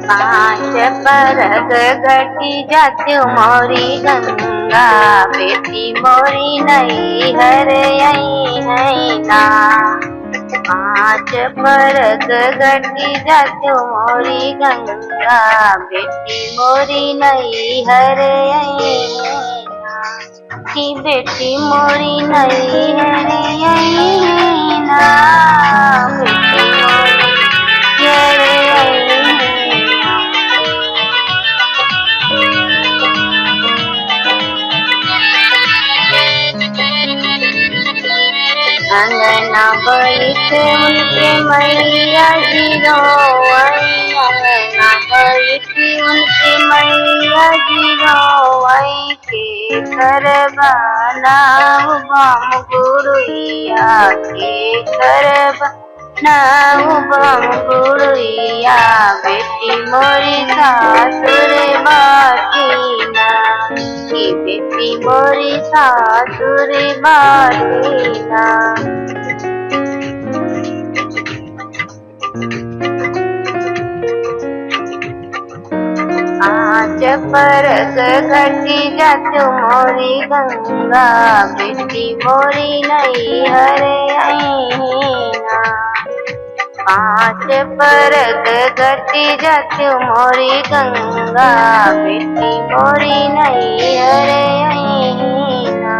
पांच परग घटी जात्यु मोरी गंगा, बेटी मोरी नई हर आई है ना। पांच परग घटी जात्यु मोरी गंगा, बेटी मोरी नई हर आई है ना। की बेटी मोरी नई हर आई है ना, बेटी मोरी हर आई है ना। अंगना बैठे उनके मैया जी रोवई, अंगना बैठी उनके मैया जी रोवई, के करबा नाउ बम गुरुइया, के करबा नाउ बम गुरुइया, बेटी मोरी सासुर बाटी ना, की बेटी मोरी सासुर बाटी ना। पांच परग घटी जात्यु मोरी गंगा, बेटी मोरी नई हर आई ना। पांच परग घटी जात्यु मोरी गंगा, बेटी मोरी नई हर आई ना।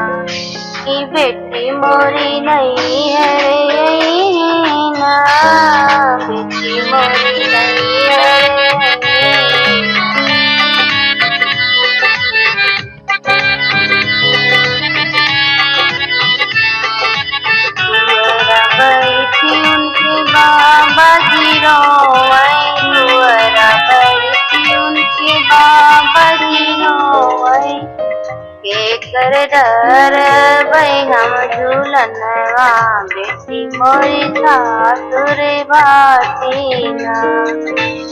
की बेटी मोरी नई हर आई ना, बेटी मोरी नई हर आई ना। कुंवरा बैठी उनके बाबा जी रोवई, कुंवरा बैठी उनके बाबा जी रोवई, के कर डरबई हम झूलनवा, बेटी मोरी सासुर बाटी ना।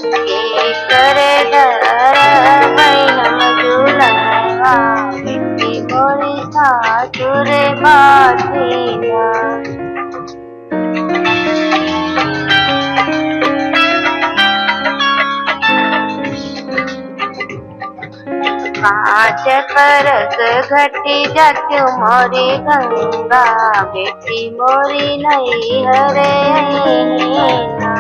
के कर डरबई हम झूलनवा, बेटी मोरी सासुर बाटी ना। पांच परग घटी जात्यु मोरी गंगा, बेटी मोरी नई हर आई ना।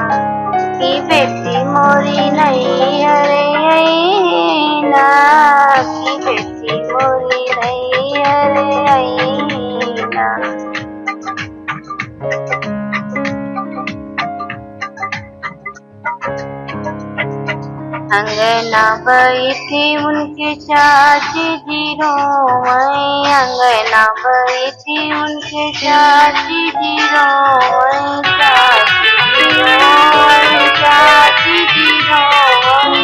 की बेटी मोरी नई हर आई ना, की बेटी मोरी नई हर आई ना। अंगना बैठी उनके चाची जी रोवई, अंगना बैठी उनके चाची जी रोवई, चाची जी रोवई, चाची जी रोवई।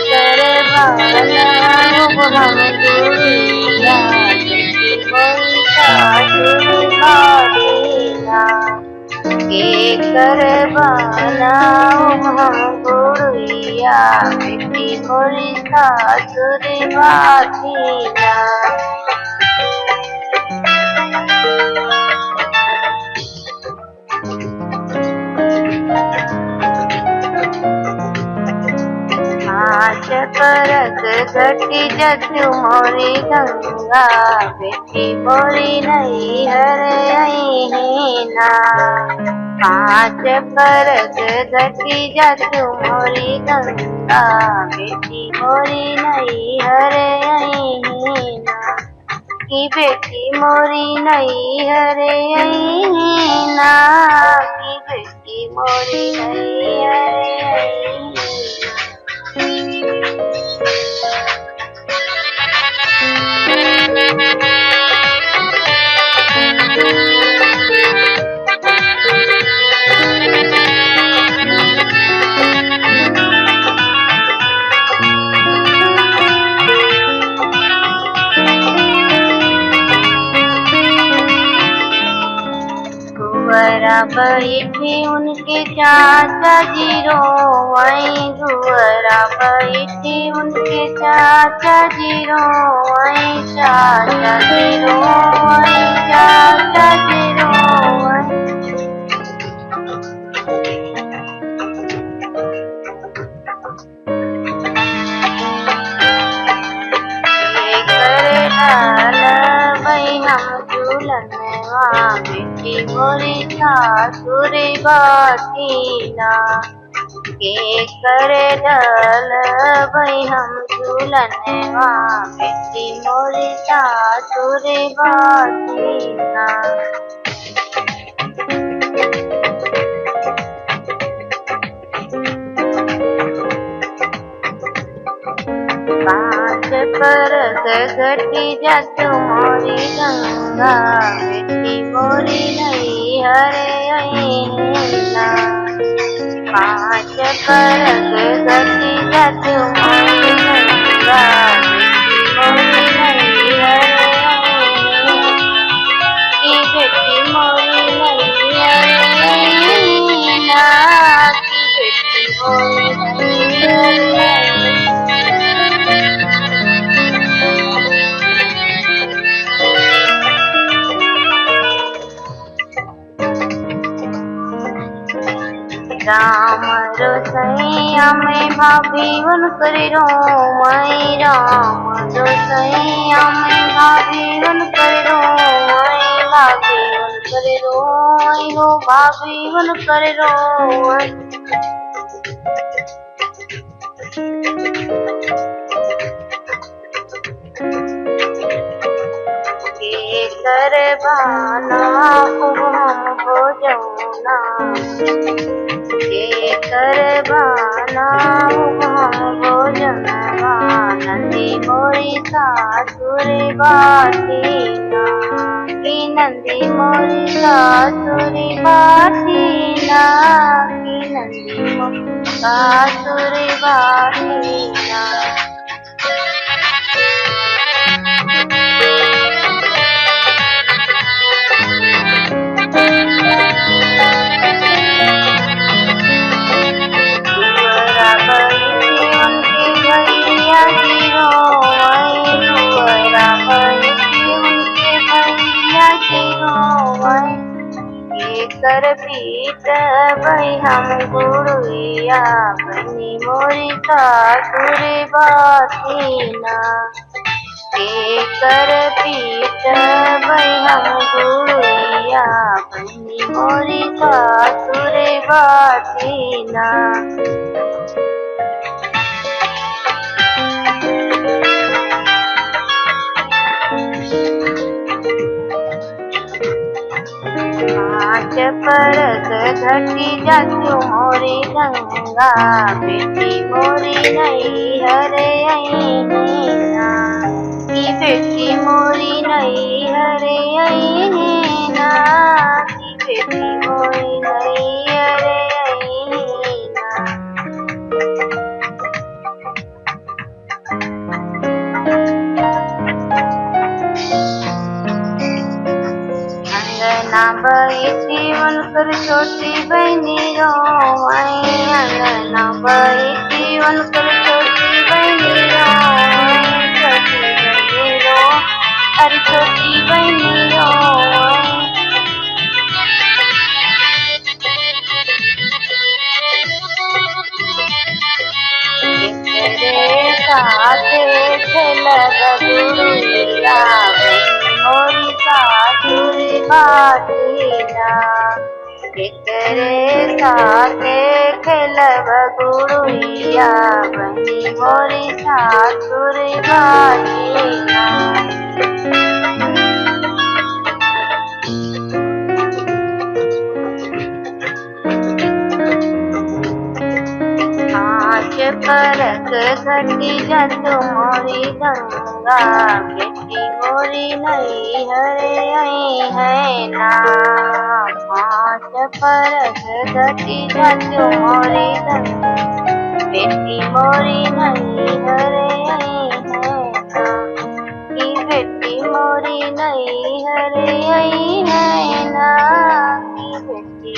करबा नाउ बम गुरुइया, बेटी मोरी सासुर बाटी ना। के करबा नाउ बम गुरुइया, बेटी मोरी सासुर बाटी ना। पांच परग घटी जात्यु मोरी गंगा, बेटी मोरी नई हर आई है ना। पांच परग घटी जात्यु मोरी गंगा, बेटी मोरी नई हर आई है ना। की बेटी मोरी नई हर आई है ना, की बेटी मोरी नई हर आई है ना। कुंवरा बैठी उनके चाचा जी रोवई, दुअरा बैठी उनके चाचा जी रोवई, चाचा जी रोवई, चाचा जी रोवई। हम झूलनवा बेटी मोरी सासुर बाटीना, के करे डल भई हम झूलनवा बेटी मोरी सासुर बाटीना। कांच पर घटी जत मोरी गंगा, बेटी मोरी नहीं हरे अईना। कांच पर घटी जत मोरी गंगा, बेटी मोरी नहीं हरे अईना, की बेटी मोरी नहीं हरे अईना, की बेटी मोरी नहीं हरे अईना। राम रोसैया में भाभी उनकर रोवई, राम रोसैया में भाभी उनकर रोवई, भाभी उनकर रोवई हो, भाभी उनकर रोवई। के करे बाना खूब हम हो जौना, के करे बाना खूब हम हो जनवा, नंदी मोरी सासुर बाटीना, की नंदी मोरी सासुर बाटीना, की नंदी मोरी सासुर बाटीना। कर पीट भई हम गुड़िया, बनी मोरी सासुर बाटीना, के कर पीट भई हम गुड़िया, बनी मोरी सासुर बाटीना। कांच पर घटी जत मोरी गंगा, बेटी मोरी नहीं हरे अईना, की बेटी मोरी नहीं हरे अईना, की बेटी मोरी नहीं हरे अईना। अंगना बैठी उनकर छोटी बहनी रोवई, अंगना बैठी उनकर छोटी बहनी रोवई, छोटी बहनी रो, अरे छोटी बहनी रोवई। केकरे साथे खेलब गुड़िया, बनी मोरी सासुर बाटीना, केकरे साथे खेलब गुड़िया, बनी मोरी सासुर बाटीना। कांच पर घटी जत मोरी गंगा, बेटी मोरी नहीं हरे आई है ना। कांच पर घटी जत मोरी गंगा, बेटी मोरी नहीं हरे आई है ना, की बेटी मोरी नहीं हरे आई है ना, की बेटी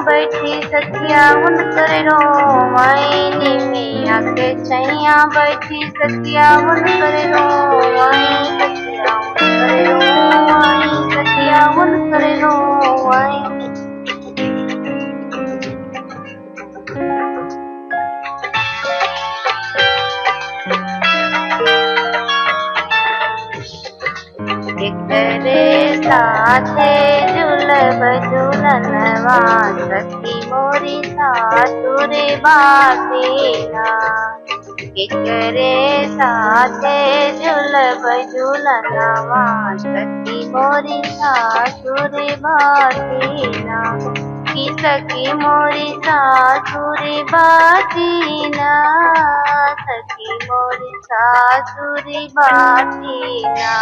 बैठी सखिया हुनकर रोवई निमिया के छैया बैठी सखिया हुनकर रोवई सखिया हुनकर रोवई सखिया हुनकर रोवई। एकरे साथे झूलब झूलनवा सखी मोरी सासुरे बाटेला। एकरे साथे झूलब झूलनवा सखी मोरी सासुरे बाटेला। की सखी मोरी सासुरे बाटेला सखी मोरी सासुरे बाटेला।